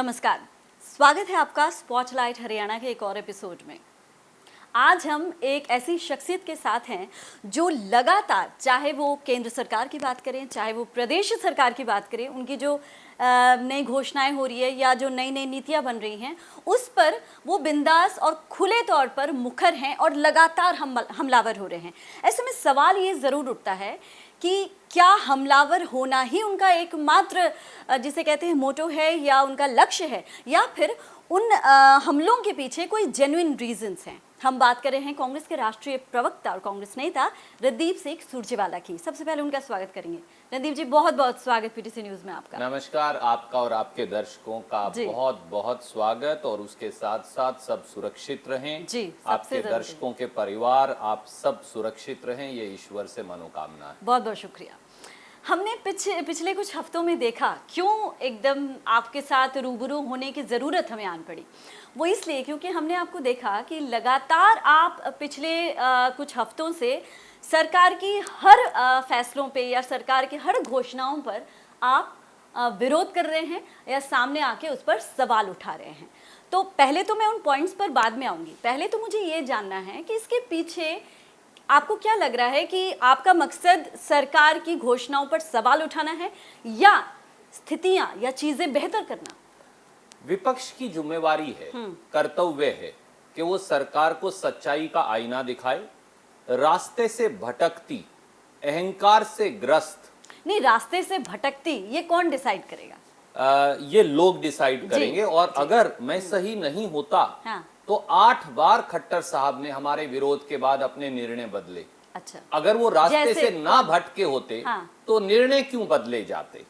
नमस्कार, स्वागत है आपका स्पॉटलाइट हरियाणा के एक और एपिसोड में। आज हम एक ऐसी शख्सियत के साथ हैं जो लगातार, चाहे वो केंद्र सरकार की बात करें, चाहे वो प्रदेश सरकार की बात करें, उनकी जो नई घोषणाएं हो रही है या जो नई नई नीतियां बन रही हैं, उस पर वो बिंदास और खुले तौर पर मुखर हैं और लगातार हमलावर हो रहे हैं। ऐसे में सवाल ये ज़रूर उठता है कि क्या हमलावर होना ही उनका एकमात्र जिसे कहते हैं मोटो है या उनका लक्ष्य है, या फिर उन हमलों के पीछे कोई जेन्युइन रीजंस हैं। हम बात कर रहे हैं कांग्रेस के राष्ट्रीय प्रवक्ता और कांग्रेस नेता रणदीप सिंह सुरजेवाला की। सबसे पहले उनका स्वागत करेंगे। रणदीप जी, बहुत बहुत स्वागत पीटीसी न्यूज में आपका। नमस्कार, आपका और आपके दर्शकों का बहुत बहुत स्वागत। और उसके साथ साथ सब सुरक्षित रहें जी, आपके दर्शकों के परिवार, आप सब सुरक्षित रहें, ये ईश्वर से मनोकामना है। बहुत बहुत शुक्रिया। हमने पिछले कुछ हफ्तों में देखा क्यों एकदम आपके साथ रूबरू होने की ज़रूरत हमें आन पड़ी। वो इसलिए क्योंकि हमने आपको देखा कि लगातार आप पिछले कुछ हफ्तों से सरकार की हर फैसलों पे या सरकार की हर घोषणाओं पर आप विरोध कर रहे हैं या सामने आके उस पर सवाल उठा रहे हैं। तो पहले तो मैं उन पॉइंट्स पर बाद में आऊँगी। पहले तो मुझे ये जानना है कि इसके पीछे आपको क्या लग रहा है कि आपका मकसद सरकार की घोषणाओं पर सवाल उठाना है या स्थितियां या चीजें बेहतर करना? विपक्ष की जिम्मेवारी है, कर्तव्य है कि वो सरकार को सच्चाई का आईना दिखाए। रास्ते से भटकती, अहंकार से ग्रस्त, नहीं, रास्ते से भटकती ये कौन डिसाइड करेगा? ये लोग डिसाइड करेंगे। और अगर मैं सही नहीं होता तो 8 बार खट्टर साहब ने हमारे विरोध के बाद अपने निर्णय बदले। अच्छा, अगर वो रास्ते से ना भटके होते तो निर्णय क्यों बदले जाते?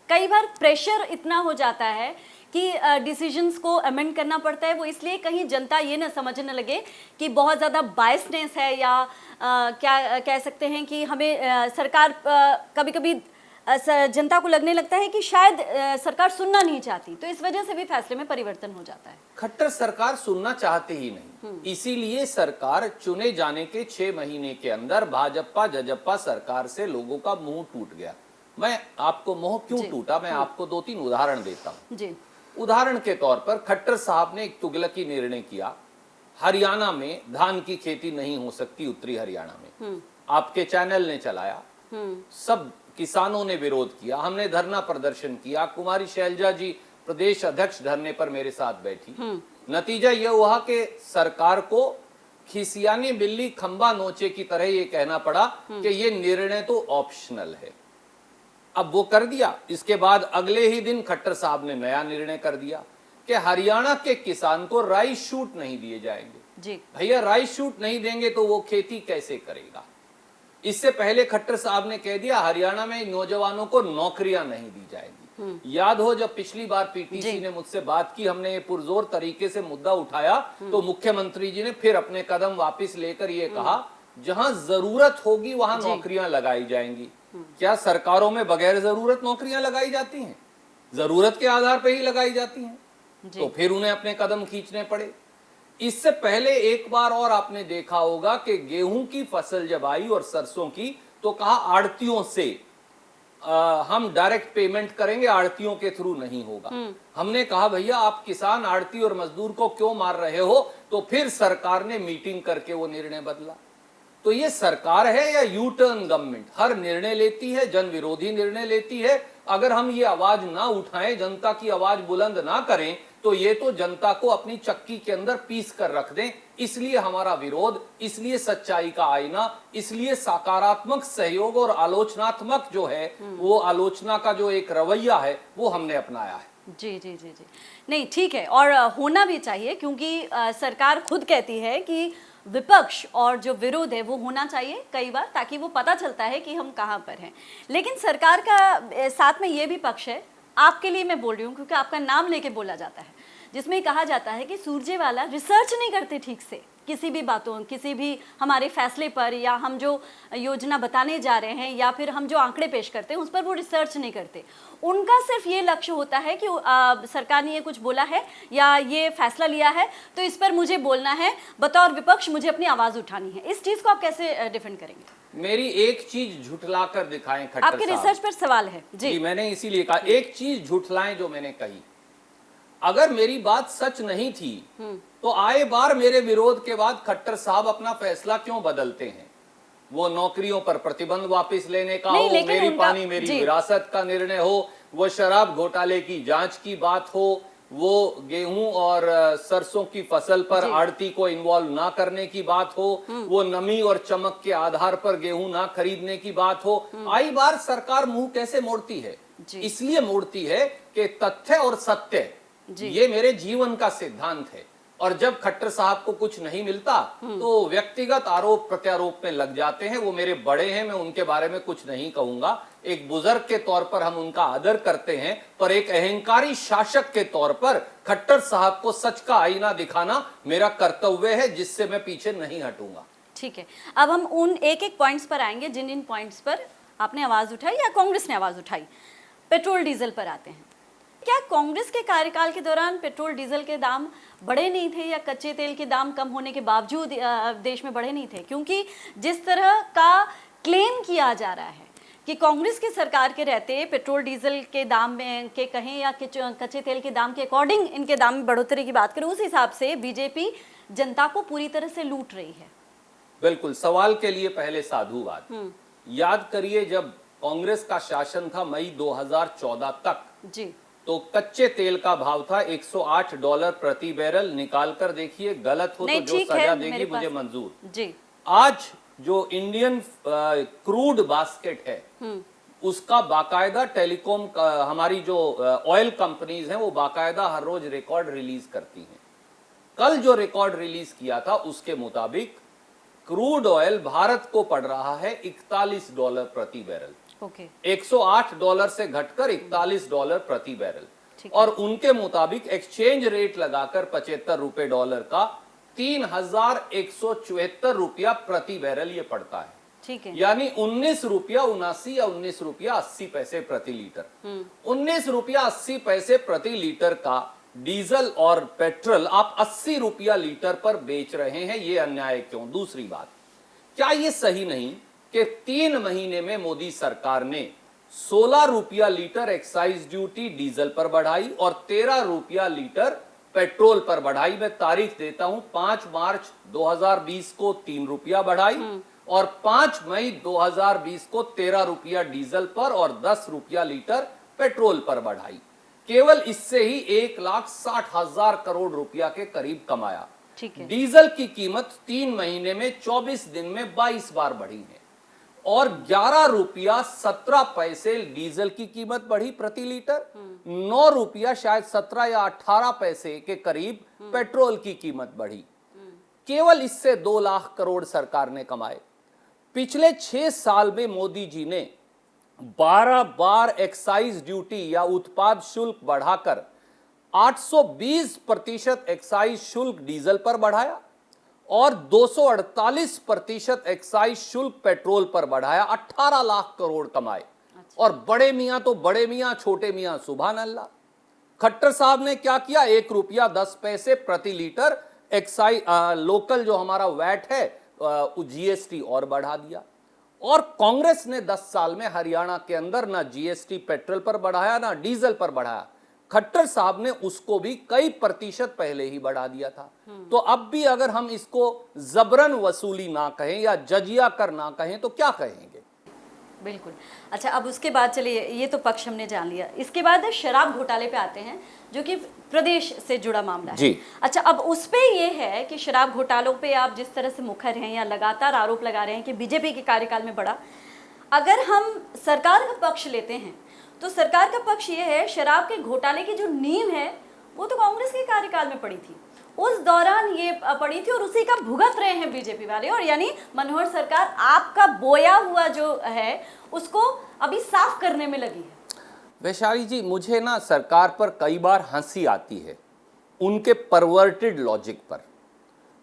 कई बार प्रेशर इतना हो जाता है कि डिसीजंस को अमेंड करना पड़ता है। वो इसलिए कहीं जनता ये ना समझने लगे कि बहुत ज़्यादा बायसनेस है या क्या कह सकते हैं कि हमें सरकार कभी कभी जनता को लगने लगता है कि शायद सरकार सुनना नहीं चाहती, तो इस वजह से भी फैसले में परिवर्तन हो जाता है। खट्टर सरकार सुनना चाहते ही नहीं, इसीलिए सरकार चुने जाने के 6 महीने के अंदर भाजपा जजपा सरकार से लोगों का मुंह टूट गया। मैं आपको मुंह क्यों टूटा, मैं आपको 2-3 उदाहरण देता हूँ जी। उदाहरण के तौर पर खट्टर साहब ने एक तुगलकी निर्णय किया, हरियाणा में धान की खेती नहीं हो सकती, उत्तरी हरियाणा में। आपके चैनल ने चलाया, सब किसानों ने विरोध किया, हमने धरना प्रदर्शन किया, कुमारी शैलजा जी प्रदेश अध्यक्ष धरने पर मेरे साथ बैठी। नतीजा यह हुआ कि सरकार को खिसियानी बिल्ली खंबा नोचे की तरह ये कहना पड़ा कि ये निर्णय तो ऑप्शनल है। अब वो कर दिया। इसके बाद अगले ही दिन खट्टर साहब ने नया निर्णय कर दिया कि हरियाणा के किसान को राइस शूट नहीं दिए जाएंगे जी। भैया, राइस शूट नहीं देंगे तो वो खेती कैसे करेगा? इससे पहले खट्टर साहब ने कह दिया हरियाणा में नौजवानों को नौकरियां नहीं दी जाएंगी। याद हो जब पिछली बार पीटीसी ने मुझसे बात की, हमने ये पुरजोर तरीके से मुद्दा उठाया, तो मुख्यमंत्री जी ने फिर अपने कदम वापस लेकर ये कहा जहां जरूरत होगी वहां नौकरियां लगाई जाएंगी। क्या सरकारों में बगैर जरूरत नौकरियां लगाई जाती हैं? जरूरत के आधार पर ही लगाई जाती हैं। तो फिर उन्हें अपने कदम खींचने पड़े। इससे पहले एक बार और आपने देखा होगा कि गेहूं की फसल जब आई और सरसों की, तो कहा आड़तियों से हम डायरेक्ट पेमेंट करेंगे, आड़तियों के थ्रू नहीं होगा। हमने कहा भैया आप किसान, आड़ती और मजदूर को क्यों मार रहे हो? तो फिर सरकार ने मीटिंग करके वो निर्णय बदला। तो ये सरकार है या यू टर्न गवर्नमेंट? हर निर्णय लेती है, जन विरोधी निर्णय लेती है। अगर हम ये आवाज ना उठाएं, जनता की आवाज बुलंद ना करें, तो ये तो जनता को अपनी चक्की के अंदर पीस कर रख दें। इसलिए हमारा विरोध, इसलिए सच्चाई का आईना, इसलिए सकारात्मक सहयोग और आलोचनात्मक जो है वो आलोचना का जो एक रवैया है वो हमने अपनाया है। जी जी जी जी, नहीं ठीक है, और होना भी चाहिए क्योंकि सरकार खुद कहती है कि विपक्ष और जो विरोध है वो होना चाहिए कई बार, ताकि वो पता चलता है कि हम कहाँ पर हैं। लेकिन सरकार का साथ में ये भी पक्ष है, आपके लिए मैं बोल रही हूँ क्योंकि आपका नाम लेके बोला जाता है, जिसमें कहा जाता है कि सुरजेवाला रिसर्च नहीं करते ठीक से किसी भी बातों, किसी भी हमारे फैसले पर, या हम जो योजना बताने जा रहे हैं या फिर हम जो आंकड़े पेश करते हैं उस पर वो रिसर्च नहीं करते। उनका सिर्फ ये लक्ष्य होता है कि सरकार ने ये कुछ बोला है या ये फैसला लिया है तो इस पर मुझे बोलना है, बतौर विपक्ष मुझे अपनी आवाज उठानी है। इस चीज को आप कैसे डिफेंड करेंगे? मेरी एक चीज झुठला कर दिखाएं खट्टर साहब। आपके रिसर्च पर सवाल है जी। मैंने इसीलिए कहा एक चीज झुठलाएं जो मैंने कही। अगर मेरी बात सच नहीं थी तो आए बार मेरे विरोध के बाद खट्टर साहब अपना फैसला क्यों बदलते हैं? वो नौकरियों पर प्रतिबंध वापस लेने का नहीं, हो, लेकिन मेरी उनका- पानी मेरी जी। विरासत का निर्णय हो, वो शराब घोटाले की जांच की बात हो, वो गेहूं और सरसों की फसल पर जी। आड़ती को इन्वॉल्व ना करने की बात हो, वो नमी और चमक के आधार पर गेहूं ना खरीदने की बात हो, आई बार सरकार मुंह कैसे मोड़ती है? जी। इसलिए मोड़ती है कि तथ्य और सत्य जी। ये मेरे जीवन का सिद्धांत है। और जब खट्टर साहब को कुछ नहीं मिलता तो व्यक्तिगत आरोप प्रत्यारोप में लग जाते हैं। वो मेरे बड़े हैं, मैं उनके बारे में कुछ नहीं कहूंगा। एक बुजुर्ग के तौर पर हम उनका आदर करते हैं, पर एक अहंकारी शासक के तौर पर खट्टर साहब को सच का आईना दिखाना मेरा कर्तव्य है, जिससे मैं पीछे नहीं हटूंगा। ठीक है, अब हम उन एक एक पॉइंट्स पर आएंगे जिन इन पॉइंट्स पर आपने आवाज उठाई या कांग्रेस ने आवाज उठाई। पेट्रोल डीजल पर आते हैं। क्या कांग्रेस के कार्यकाल के दौरान पेट्रोल डीजल के दाम बढ़े नहीं थे, या कच्चे तेल के दाम कम होने के बावजूद देश में बढ़े नहीं थे? क्योंकि जिस तरह का क्लेम किया जा रहा है कि कांग्रेस की सरकार के रहते पेट्रोल डीजल के दाम में के कहें या कच्चे तेल के दाम के अकॉर्डिंग इनके दाम में बढ़ोतरी की बात करें, उस हिसाब से बीजेपी जनता को पूरी तरह से लूट रही है। बिल्कुल, सवाल के लिए पहले साधुवाद। याद करिए, जब कांग्रेस का शासन था मई 2014 तक जी, तो कच्चे तेल का भाव था $108 प्रति बैरल। निकाल कर देखिए, गलत हो तो नहीं, जो ठीक है, सजा मेरे देगी मुझे पास- मंजूर। जी, आज जो इंडियन क्रूड बास्केट है उसका बाकायदा टेलीकॉम हमारी जो ऑयल कंपनीज हैं वो बाकायदा हर रोज रिकॉर्ड रिलीज करती हैं। कल जो रिकॉर्ड रिलीज किया था उसके मुताबिक क्रूड ऑयल भारत को पड़ रहा है $41 प्रति बैरल। ओके, $108 से घटकर $41 प्रति बैरल। ठीक और उनके मुताबिक एक्सचेंज रेट लगाकर $75 का ₹3,174 प्रति बैरल ये पड़ता है। ठीक है, यानी ₹19.79 या ₹19.80 प्रति लीटर। ₹19.80 प्रति लीटर का डीजल और पेट्रोल आप ₹80 लीटर पर बेच रहे हैं, ये अन्याय क्यों? दूसरी बात, क्या ये सही नहीं कि 3 महीने में मोदी सरकार ने ₹16 लीटर एक्साइज ड्यूटी डीजल पर बढ़ाई और ₹13 लीटर पेट्रोल पर बढ़ाई। मैं तारीख देता हूं, 5 मार्च 2020 को ₹3 बढ़ाई और 5 मई 2020 को ₹13 डीजल पर और ₹10 लीटर पेट्रोल पर बढ़ाई। केवल इससे ही 1,60,000 करोड़ रुपया के करीब कमाया। ठीक है, डीजल की कीमत 3 महीने में 24 दिन में 22 बार बढ़ी है और ₹11.17 डीजल की कीमत बढ़ी प्रति लीटर। ₹9 शायद 17 या 18 पैसे के करीब पेट्रोल की कीमत बढ़ी। केवल इससे 2 लाख करोड़ सरकार ने कमाए। पिछले 6 साल में मोदी जी ने 12 बार एक्साइज ड्यूटी या उत्पाद शुल्क बढ़ाकर 820% एक्साइज शुल्क डीजल पर बढ़ाया और 248% एक्साइज शुल्क पेट्रोल पर बढ़ाया। 18 लाख करोड़ कमाए। और बड़े मियां तो बड़े मियां, छोटे मियां सुभान अल्लाह। खट्टर साहब ने क्या किया? ₹1.10 प्रति लीटर एक्साइज लोकल जो हमारा वैट है जीएसटी और बढ़ा दिया। और कांग्रेस ने 10 साल में हरियाणा के अंदर ना जीएसटी पेट्रोल पर बढ़ाया ना डीजल पर बढ़ाया। खट्टर साहब ने उसको भी कई प्रतिशत पहले ही बढ़ा दिया था। तो अब भी अगर हम इसको जबरन वसूली ना कहें या जजिया कर ना कहें तो क्या कहेंगे? बिल्कुल। अच्छा, अब उसके बाद चलिए, ये तो पक्ष हमने जान लिया। इसके बाद शराब घोटाले पे आते हैं, जो कि प्रदेश से जुड़ा मामला है। जी। अच्छा, अब उस पे ये है कि शराब घोटालों पे आप जिस तरह से मुखर हैं या लगातार आरोप लगा रहे हैं कि बीजेपी के कार्यकाल में बढ़ा, अगर हम सरकार का पक्ष लेते हैं तो सरकार का पक्ष ये है, शराब के घोटाले की जो नींव है वो तो कांग्रेस के कार्यकाल में पड़ी थी, उस दौरान ये पड़ी थी और उसी का भुगत रहे हैं बीजेपी वाले। और यानी मनोहर सरकार आपका बोया हुआ जो है उसको अभी साफ करने में लगी है। वैशाली जी, मुझे ना सरकार पर कई बार हंसी आती है उनके परवर्टेड लॉजिक पर।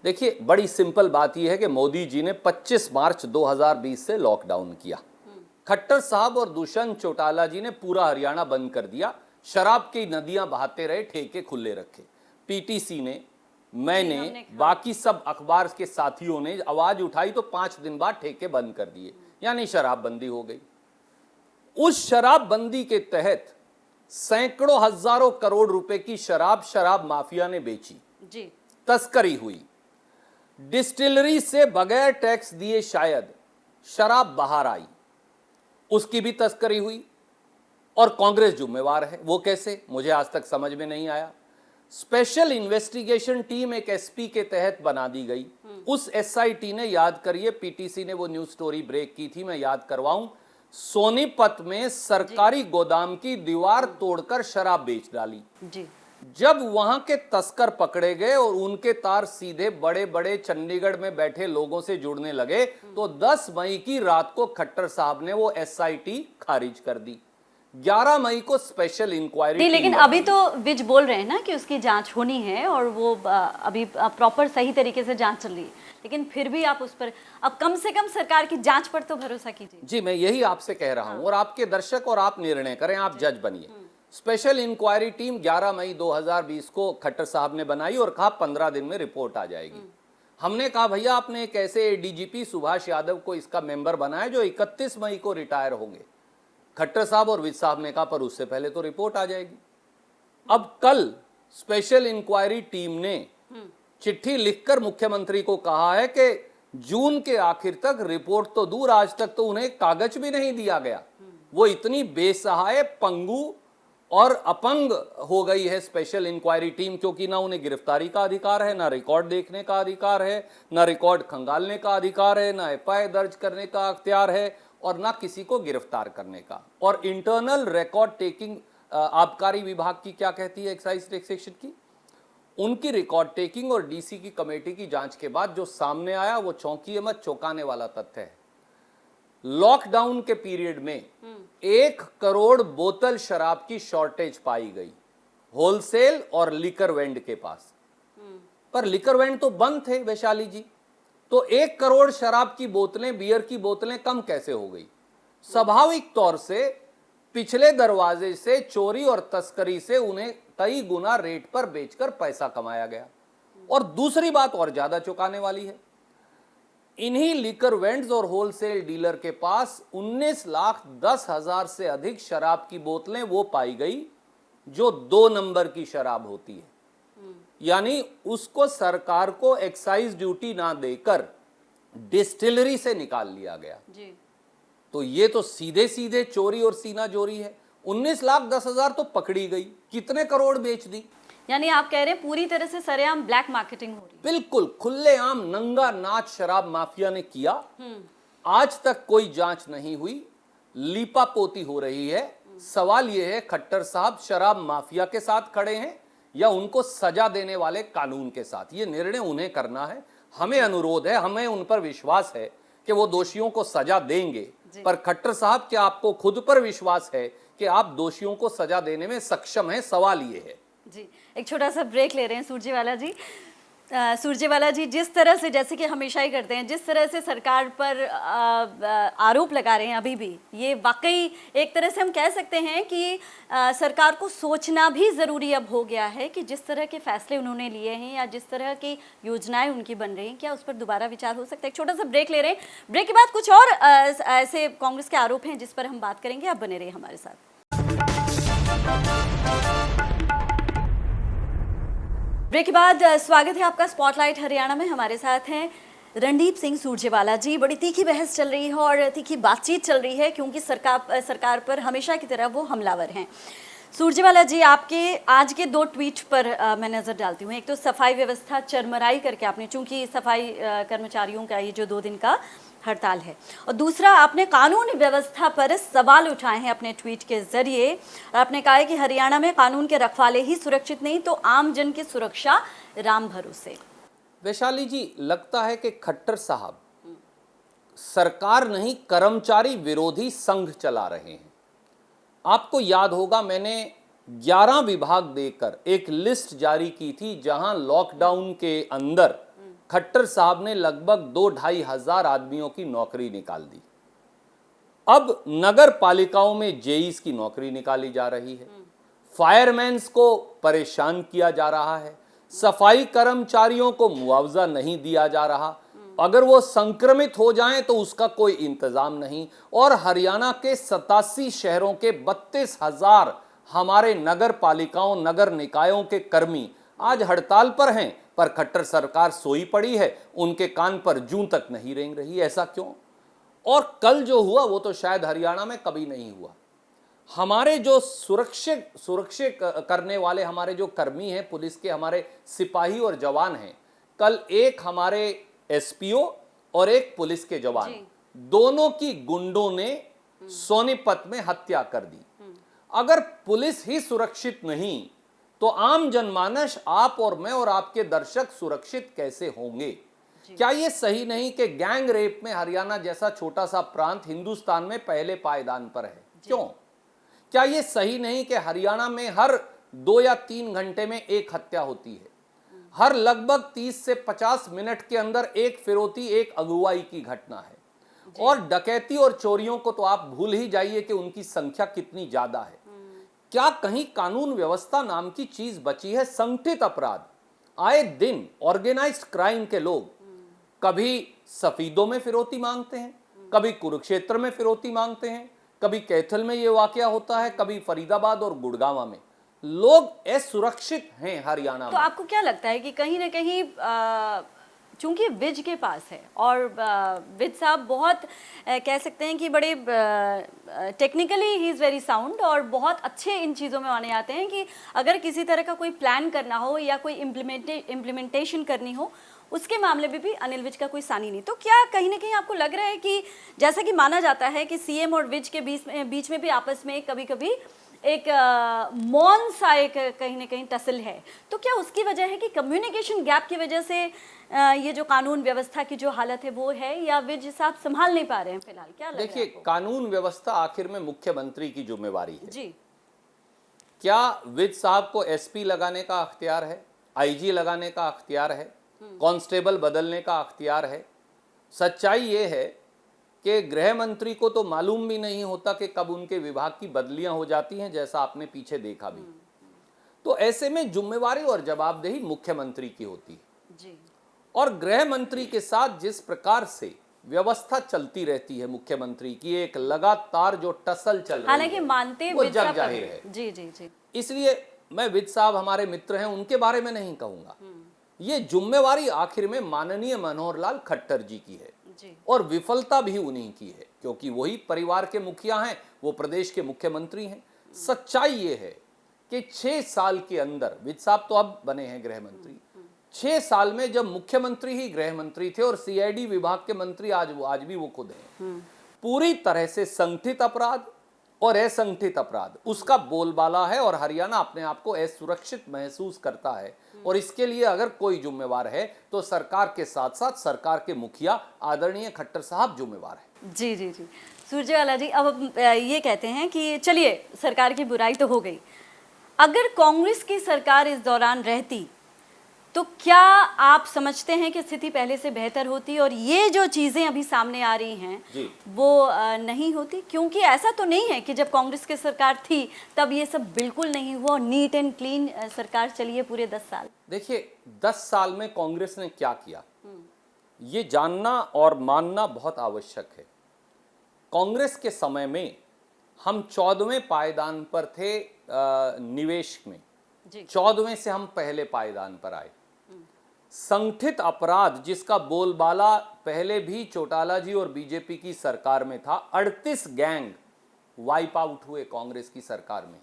देखिए, बड़ी सिंपल बात यह है कि मोदी जी ने 25 मार्च 2020 से लॉकडाउन किया। खट्टर साहब और दुष्यंत चौटाला जी ने पूरा हरियाणा बंद कर दिया। शराब की नदियां बहाते रहे, ठेके खुले रखे। पीटीसी ने, मैंने, बाकी सब अखबार के साथियों ने आवाज उठाई तो 5 दिन बाद ठेके बंद कर दिए, यानी शराबबंदी हो गई। उस शराबबंदी के तहत सैकड़ों हजारों करोड़ रुपए की शराब माफिया ने बेची जी। तस्करी हुई। डिस्टिलरी से बगैर टैक्स दिए शायद शराब बाहर आई, उसकी भी तस्करी हुई और कांग्रेस जिम्मेवार है। वो कैसे, मुझे आज तक समझ में नहीं आया। स्पेशल इन्वेस्टिगेशन टीम एक एसपी के तहत बना दी गई। उस एसआईटी ने, याद करिए, पीटीसी ने वो न्यूज स्टोरी ब्रेक की थी, मैं याद करवाऊं, सोनीपत में सरकारी गोदाम की दीवार तोड़कर शराब बेच डाली। जी। जब वहां के तस्कर पकड़े गए और उनके तार सीधे बड़े बड़े चंडीगढ़ में बैठे लोगों से जुड़ने लगे, तो 10 मई की रात को खट्टर साहब ने वो एसआईटी खारिज कर दी। 11 मई को स्पेशल इंक्वायरी। नहीं, लेकिन अभी तो विज बोल रहे हैं ना कि उसकी जांच होनी है और वो अभी प्रॉपर सही तरीके से जांच चल रही है, लेकिन फिर भी आप उस पर अब कम से कम सरकार की जांच पर तो भरोसा कीजिए। जी, मैं यही आपसे कह रहा हूं और आपके दर्शक और आप निर्णय करें, आप जज बनिए। स्पेशल इंक्वायरी टीम 11 मई 2020 को खट्टर साहब ने बनाई और कहा 15 दिन में रिपोर्ट आ जाएगी। हमने कहा भैया आपने एक ऐसे डीजीपी सुभाष यादव को इसका मेंबर बनाया जो 31 मई को रिटायर होंगे। खट्टर साहब और विज साहब ने कहा पर उससे पहले तो रिपोर्ट आ जाएगी। अब कल स्पेशल इंक्वायरी टीम ने चिट्ठी लिखकर मुख्यमंत्री को कहा है कि जून के आखिर तक रिपोर्ट तो दूर, आज तक तो उन्हें कागज भी नहीं दिया गया। वो इतनी बेसहाय, पंगु और अपंग हो गई है स्पेशल इंक्वायरी टीम, क्योंकि ना उन्हें गिरफ्तारी का अधिकार है, ना रिकॉर्ड देखने का अधिकार है, ना रिकॉर्ड खंगालने का अधिकार है, ना एफआईआर दर्ज करने का अख्तियार है और ना किसी को गिरफ्तार करने का। और इंटरनल रिकॉर्ड टेकिंग आबकारी विभाग की क्या कहती है, एक्साइज टैक्सेशन की, उनकी रिकॉर्ड टेकिंग और डीसी की कमेटी की जांच के बाद जो सामने आया वो चौंकिए मत, चौंकाने वाला तथ्य है। लॉकडाउन के पीरियड में 1 करोड़ बोतल शराब की शॉर्टेज पाई गई होलसेल और लिकर वेंड के पास। पर लिकर वेंड तो बंद थे वैशाली जी, तो 1 करोड़ शराब की बोतलें, बियर की बोतलें कम कैसे हो गई? स्वाभाविक तौर से पिछले दरवाजे से चोरी और तस्करी से उन्हें कई गुना रेट पर बेचकर पैसा कमाया गया। और दूसरी बात और ज्यादा चौंकाने वाली है, इन्हीं लिकर वेंड्स और होलसेल डीलर के पास 19,10,000 से अधिक शराब की बोतलें वो पाई गई जो 2 नंबर की शराब होती है, यानी उसको सरकार को एक्साइज ड्यूटी ना देकर डिस्टिलरी से निकाल लिया गया जी। तो ये तो सीधे सीधे चोरी और सीना चोरी है। 19,10,000 तो पकड़ी गई, कितने करोड़ बेच दी? यानी आप कह रहे हैं पूरी तरह से सरेआम ब्लैक मार्केटिंग हो रही है। बिल्कुल खुलेआम नंगा नाच शराब माफिया ने किया। आज तक कोई जांच नहीं हुई, लीपापोती हो रही है। सवाल यह है खट्टर साहब शराब माफिया के साथ खड़े हैं या उनको सजा देने वाले कानून के साथ? ये निर्णय उन्हें करना है। हमें अनुरोध है, हमें उन पर विश्वास है कि वो दोषियों को सजा देंगे, पर खट्टर साहब क्या आपको खुद पर विश्वास है कि आप दोषियों को सजा देने में सक्षम हैं? सवाल ये है। जी, एक छोटा सा ब्रेक ले रहे हैं सुरजेवाला जी। सुरजेवाला जी, जिस तरह से, जैसे कि हमेशा ही करते हैं, जिस तरह से सरकार पर आरोप लगा रहे हैं अभी भी, ये वाकई एक तरह से हम कह सकते हैं कि सरकार को सोचना भी ज़रूरी अब हो गया है कि जिस तरह के फैसले उन्होंने लिए हैं या जिस तरह की योजनाएं उनकी बन रही हैं, क्या उस पर दोबारा विचार हो सकता है? एक छोटा सा ब्रेक ले रहे हैं। ब्रेक के बाद कुछ और ऐसे कांग्रेस के आरोप हैं जिस पर हम बात करेंगे। आप बने रहिए हमारे साथ। ब्रेक के बाद स्वागत है आपका स्पॉटलाइट हरियाणा में। हमारे साथ हैं रणदीप सिंह सुरजेवाला जी। बड़ी तीखी बहस चल रही है और तीखी बातचीत चल रही है क्योंकि सरकार पर हमेशा की तरह वो हमलावर हैं। सुरजेवाला जी, आपके आज के 2 ट्वीट पर मैं नज़र डालती हूँ। एक तो सफाई व्यवस्था चरमराई करके आपने, चूंकि सफाई कर्मचारियों का ये जो 2 दिन का हड़ताल है, और दूसरा आपने कानून व्यवस्था पर सवाल उठाए हैं अपने ट्वीट के जरिए। और आपने कहा है कि हरियाणा में कानून के रखवाले ही सुरक्षित नहीं तो आम जन की सुरक्षा राम भरोसे। वैशाली जी, लगता है कि खट्टर साहब सरकार नहीं कर्मचारी विरोधी संघ चला रहे हैं। आपको याद होगा मैंने 11 विभाग देकर एक लिस्ट जारी की थी जहां लॉकडाउन के अंदर खट्टर साहब ने लगभग 2-2.5 हजार आदमियों की नौकरी निकाल दी। अब नगर पालिकाओं में जेईस की नौकरी निकाली जा रही है, फायरमैन्स को परेशान किया जा रहा है, सफाई कर्मचारियों को मुआवजा नहीं दिया जा रहा, अगर वो संक्रमित हो जाएं तो उसका कोई इंतजाम नहीं, और हरियाणा के 87 शहरों के 32,000 हमारे नगर पालिकाओं, नगर निकायों के कर्मी आज हड़ताल पर हैं, पर खट्टर सरकार सोई पड़ी है, उनके कान पर जूं तक नहीं रेंग रही। ऐसा क्यों? और कल जो हुआ वो तो शायद हरियाणा में कभी नहीं हुआ। हमारे जो सुरक्षित करने वाले हमारे जो कर्मी हैं, पुलिस के हमारे सिपाही और जवान हैं, कल एक हमारे एसपीओ और एक पुलिस के जवान, दोनों की गुंडों ने सोनीपत में हत्या कर दी। अगर पुलिस ही सुरक्षित नहीं तो आम जनमानस, आप और मैं और आपके दर्शक सुरक्षित कैसे होंगे? क्या यह सही नहीं कि गैंग रेप में हरियाणा जैसा छोटा सा प्रांत हिंदुस्तान में पहले पायदान पर है? क्यों? क्या यह सही नहीं कि हरियाणा में हर 2 या 3 घंटे में एक हत्या होती है? हर लगभग 30 से 50 मिनट के अंदर एक फिरौती, एक अगुवाई की घटना है। और डकैती और चोरियों को तो आप भूल ही जाइए कि उनकी संख्या कितनी ज्यादा है। क्या कहीं कानून व्यवस्था नाम की चीज बची है? संगठित अपराध, आए दिन ऑर्गेनाइज्ड क्राइम के लोग कभी सफीदों में फिरौती मांगते हैं, कभी कुरुक्षेत्र में फिरौती मांगते हैं, कभी कैथल में यह वाकया होता है, कभी फरीदाबाद और गुड़गांव में। लोग असुरक्षित हैं हरियाणा तो में। आपको क्या लगता है कि कहीं ना कहीं चूंकि विज के पास है और विज साहब बहुत कह सकते हैं कि बड़े technically he is very sound और बहुत अच्छे इन चीज़ों में आने आते हैं कि अगर किसी तरह का कोई प्लान करना हो या कोई इम्प्लीमेंटेशन करनी हो, उसके मामले में भी अनिल विज का कोई सानी नहीं। तो क्या कहीं ना कहीं आपको लग रहा है कि जैसा कि माना जाता है कि सीएम और विज के बीच में भी आपस में कभी कभी एक मौन सा एक कहीं ना कहीं टसल है, तो क्या उसकी वजह है कि कम्युनिकेशन गैप की वजह से ये जो कानून व्यवस्था की जो हालत है वो है, या विज साहब संभाल नहीं पा रहे हैं फिलहाल? क्या लग रहा है देखिए, आपको? कानून व्यवस्था आखिर में मुख्यमंत्री की जिम्मेवारी है जी। क्या विज साहब को एसपी लगाने का अख्तियार है, आईजी लगाने का अख्तियार है, कांस्टेबल बदलने का अख्तियार है? सच्चाई ये है कि गृह मंत्री को तो मालूम भी नहीं होता कि कब उनके विभाग की बदलियां हो जाती हैं, जैसा आपने पीछे देखा भी। तो ऐसे में जिम्मेवारी और जवाबदेही मुख्यमंत्री की होती है। जी। और गृह मंत्री के साथ जिस प्रकार से व्यवस्था चलती रहती है मुख्यमंत्री की, एक लगातार जो टसल चल रही हालांकि है, मानते वो विज साहब जग जाहिर है। जी जी जी। इसलिए मैं विज साहब हमारे मित्र हैं, उनके बारे में नहीं कहूंगा। ये जिम्मेवारी आखिर में माननीय मनोहर लाल खट्टर जी की है जी। और विफलता भी उन्हीं की है, क्योंकि वही परिवार के मुखिया हैं, वो प्रदेश के मुख्यमंत्री हैं। सच्चाई ये है कि 6 साल के अंदर, विज साहब तो अब बने हैं गृह मंत्री, 6 साल में जब मुख्यमंत्री ही गृह मंत्री थे और सीआईडी विभाग के मंत्री आज भी वो खुद हैं, पूरी तरह से संगठित अपराध और असंगठित अपराध उसका बोलबाला है और हरियाणा अपने आप को असुरक्षित महसूस करता है। और इसके लिए अगर कोई जिम्मेवार है तो सरकार के साथ साथ सरकार के मुखिया आदरणीय खट्टर साहब जिम्मेवार है। जी जी जी। सुरजेवाला जी, अब ये कहते हैं कि चलिए सरकार की बुराई तो हो गई, अगर कांग्रेस की सरकार इस दौरान रहती तो क्या आप समझते हैं कि स्थिति पहले से बेहतर होती और ये जो चीज़ें अभी सामने आ रही हैं वो नहीं होती? क्योंकि ऐसा तो नहीं है कि जब कांग्रेस की सरकार थी तब ये सब बिल्कुल नहीं हुआ, नीट एंड क्लीन सरकार चली है पूरे 10 साल। देखिए, 10 साल में कांग्रेस ने क्या किया ये जानना और मानना बहुत आवश्यक है। कांग्रेस के समय में हम 14वें पायदान पर थे निवेश में, 14वें से हम पहले पायदान पर आए। संगठित अपराध जिसका बोलबाला पहले भी चौटाला जी और बीजेपी की सरकार में था, 38 गैंग वाइप आउट हुए कांग्रेस की सरकार में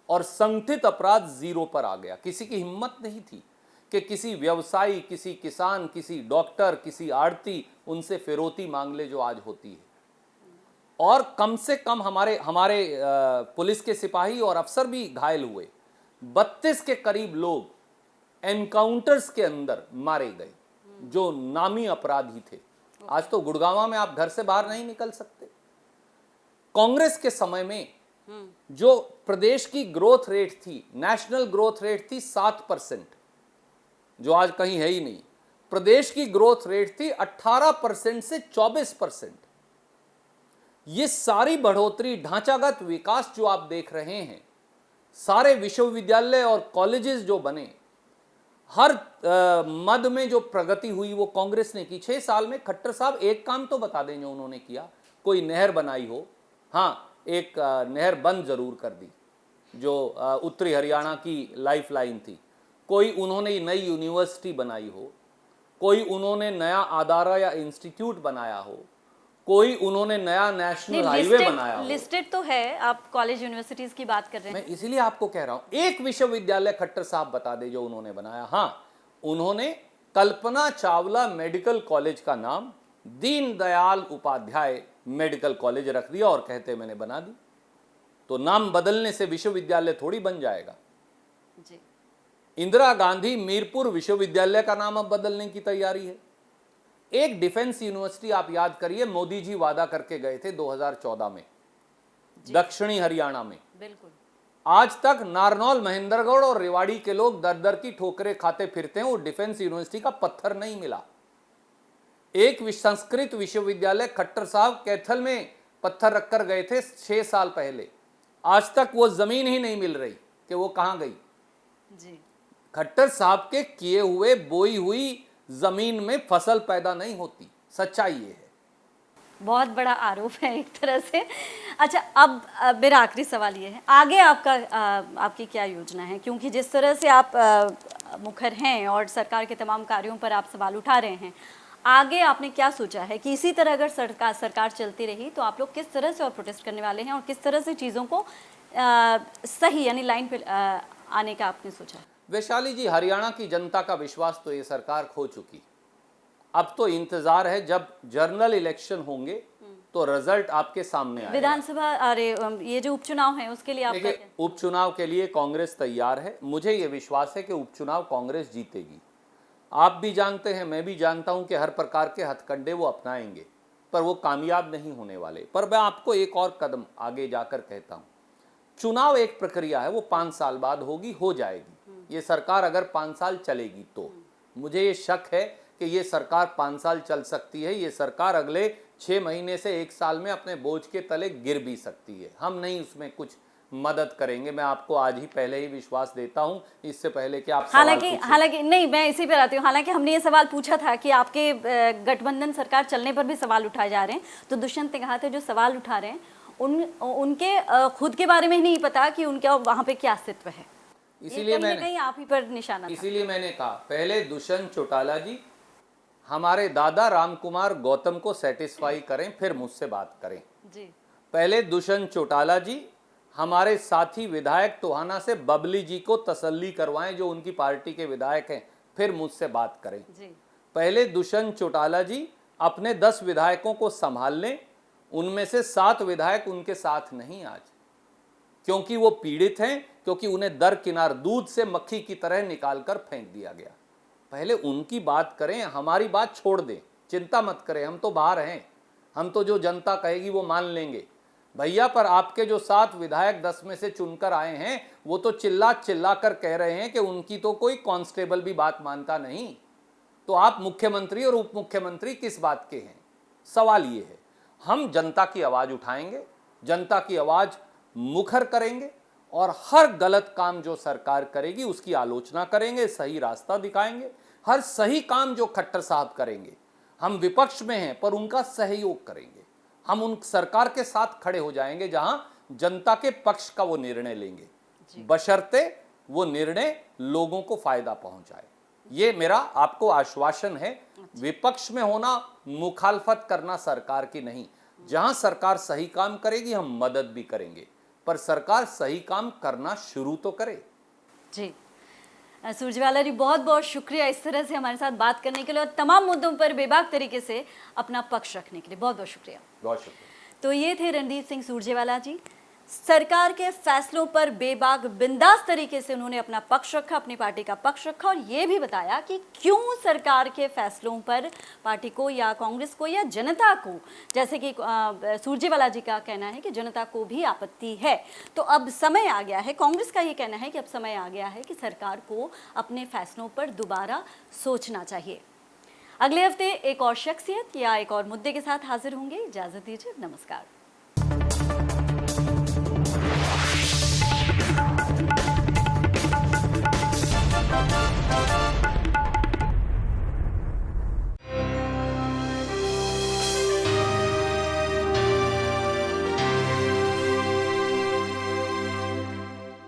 और संगठित अपराध 0 पर आ गया। किसी की हिम्मत नहीं थी कि किसी व्यवसायी, किसी किसान, किसी डॉक्टर, किसी आड़ती उनसे फिरौती मांग ले जो आज होती है। और कम से कम हमारे पुलिस के सिपाही और अफसर भी घायल हुए। 32 के करीब लोग एनकाउंटर्स के अंदर मारे गए जो नामी अपराधी थे। आज तो गुड़गांव में आप घर से बाहर नहीं निकल सकते। कांग्रेस के समय में जो प्रदेश की ग्रोथ रेट थी, नेशनल ग्रोथ रेट थी 7%, जो आज कहीं है ही नहीं। प्रदेश की ग्रोथ रेट थी 18% से 24%। ये सारी बढ़ोतरी, ढांचागत विकास जो आप देख रहे हैं, सारे विश्वविद्यालय और कॉलेजेस जो बने, हर मद में जो प्रगति हुई वो कांग्रेस ने की। 6 साल में खट्टर साहब एक काम तो बता दें जो उन्होंने किया, कोई नहर बनाई हो। हाँ, एक नहर बंद जरूर कर दी, जो उत्तरी हरियाणा की लाइफ लाइन थी, कोई उन्होंने नई यूनिवर्सिटी बनाई हो, कोई उन्होंने नया अदारा या इंस्टीट्यूट बनाया हो, कोई उन्होंने नया नेशनल हाईवे बनाया हो। लिस्टेड तो है, आप कॉलेज यूनिवर्सिटीज की बात कर रहे हैं। मैं इसीलिए आपको कह रहा हूं, एक विश्वविद्यालय खट्टर साहब बता दे जो उन्होंने बनाया। हाँ, उन्होंने कल्पना चावला मेडिकल कॉलेज का नाम दीनदयाल उपाध्याय मेडिकल कॉलेज रख दिया और कहते मैंने बना दी। तो नाम बदलने से विश्वविद्यालय थोड़ी बन जाएगा। जी। इंदिरा गांधी मीरपुर विश्वविद्यालय का नाम अब बदलने की तैयारी है। एक डिफेंस यूनिवर्सिटी आप याद करिए, मोदी जी वादा करके गए थे 2014 में दक्षिणी हरियाणा में। बिल्कुल। आज तक नारनौल, महेंद्रगढ़ और रेवाड़ी के लोग दर दर की ठोकरें खाते फिरते हैं, वो डिफेंस यूनिवर्सिटी का पत्थर नहीं मिला। एक संस्कृत विश्वविद्यालय खट्टर साहब कैथल में पत्थर रखकर गए थे 6 साल पहले, आज तक वो जमीन ही नहीं मिल रही कि वो कहां गई। जी। खट्टर साहब के किए हुए बोई हुई जमीन में फसल पैदा नहीं होती, सच्चाई ये है। बहुत बड़ा आरोप है एक तरह से। अच्छा, अब मेरा आखिरी सवाल ये है, आगे आपकी क्या योजना है? क्योंकि जिस तरह से आप मुखर हैं और सरकार के तमाम कार्यों पर आप सवाल उठा रहे हैं, आगे आपने क्या सोचा है कि इसी तरह अगर सरकार चलती रही तो आप लोग किस तरह से और प्रोटेस्ट करने वाले हैं और किस तरह से चीज़ों को सही यानी लाइन पे आने का आपने सोचा? वैशाली जी, हरियाणा की जनता का विश्वास तो ये सरकार खो चुकी। अब तो इंतजार है जब जनरल इलेक्शन होंगे तो रिजल्ट आपके सामने आएगा। विधानसभा, अरे ये जो उपचुनाव है उसके लिए आप उपचुनाव के लिए कांग्रेस तैयार है। मुझे ये विश्वास है कि उपचुनाव कांग्रेस जीतेगी। आप भी जानते हैं, मैं भी जानता हूं कि हर प्रकार के हथकंडे वो अपनाएंगे, पर वो कामयाब नहीं होने वाले। पर मैं आपको एक और कदम आगे जाकर कहता हूं, चुनाव एक प्रक्रिया है, वो 5 साल बाद होगी, हो जाएगी। ये सरकार अगर 5 साल चलेगी तो मुझे ये शक है कि ये सरकार 5 साल चल सकती है। ये सरकार अगले 6 महीने से 1 साल में अपने बोझ के तले गिर भी सकती है। हम नहीं उसमें कुछ मदद करेंगे, मैं आपको आज ही पहले ही विश्वास देता हूं, इससे पहले कि आप हालांकि नहीं, मैं इसी पर आती हूँ। हालांकि हमने ये सवाल पूछा था कि आपके गठबंधन सरकार चलने पर भी सवाल उठाए जा रहे हैं, तो दुष्यंत ने कहा था जो सवाल उठा रहे हैं उनके खुद के बारे में ही नहीं पता कि उनका वहां पे क्या अस्तित्व है। इसीलिए मैंने आप ही पर निशाना, इसीलिए मैंने कहा पहले दुष्यंत चौटाला जी हमारे दादा रामकुमार गौतम को सेटिस्फाई करें, फिर मुझसे बात करें जी। पहले दुष्यंत चौटाला जी हमारे साथी विधायक टोहाना से बबली जी को तसल्ली करवाएं, जो उनकी पार्टी के विधायक हैं, फिर मुझसे बात करें जी। पहले दुष्यंत चौटाला जी अपने 10 विधायकों को संभाल लें, उनमें से 7 विधायक उनके साथ नहीं आज, क्योंकि वो पीड़ित हैं, क्योंकि उन्हें दरकिनार दूध से मक्खी की तरह निकालकर फेंक दिया गया। पहले उनकी बात करें, हमारी बात छोड़ दें, चिंता मत करें, हम तो बाहर हैं, हम तो जो जनता कहेगी वो मान लेंगे भैया। पर आपके जो 7 विधायक 10 में से चुनकर आए हैं, वो तो चिल्ला चिल्ला कर कह रहे हैं कि उनकी तो कोई कांस्टेबल भी बात मानता नहीं, तो आप मुख्यमंत्री और उप मुख्यमंत्री किस बात के हैं? सवाल ये है, हम जनता की आवाज उठाएंगे, जनता की आवाज मुखर करेंगे और हर गलत काम जो सरकार करेगी उसकी आलोचना करेंगे, सही रास्ता दिखाएंगे। हर सही काम जो खट्टर साहब करेंगे, हम विपक्ष में हैं पर उनका सहयोग करेंगे, हम उन सरकार के साथ खड़े हो जाएंगे जहां जनता के पक्ष का वो निर्णय लेंगे, बशर्ते वो निर्णय लोगों को फायदा पहुंचाए। ये मेरा आपको आश्वासन है। विपक्ष में होना, मुखालफत करना सरकार की नहीं। जहां सरकार सही काम करेगी हम मदद भी करेंगे, पर सरकार सही काम करना शुरू तो करे। जी सुरजेवाला जी, बहुत बहुत शुक्रिया इस तरह से हमारे साथ बात करने के लिए और तमाम मुद्दों पर बेबाक तरीके से अपना पक्ष रखने के लिए बहुत बहुत शुक्रिया। बहुत शुक्रिया। तो ये थे रणदीप सिंह सुरजेवाला जी। सरकार के फैसलों पर बेबाक बिंदास तरीके से उन्होंने अपना पक्ष रखा, अपनी पार्टी का पक्ष रखा और ये भी बताया कि क्यों सरकार के फैसलों पर पार्टी को या कांग्रेस को या जनता को, जैसे कि सुरजेवाला जी का कहना है कि जनता को भी आपत्ति है। तो अब समय आ गया है, कांग्रेस का ये कहना है कि अब समय आ गया है कि सरकार को अपने फैसलों पर दोबारा सोचना चाहिए। अगले हफ्ते एक और शख्सियत या एक और मुद्दे के साथ हाजिर होंगे। इजाजत दीजिए, नमस्कार।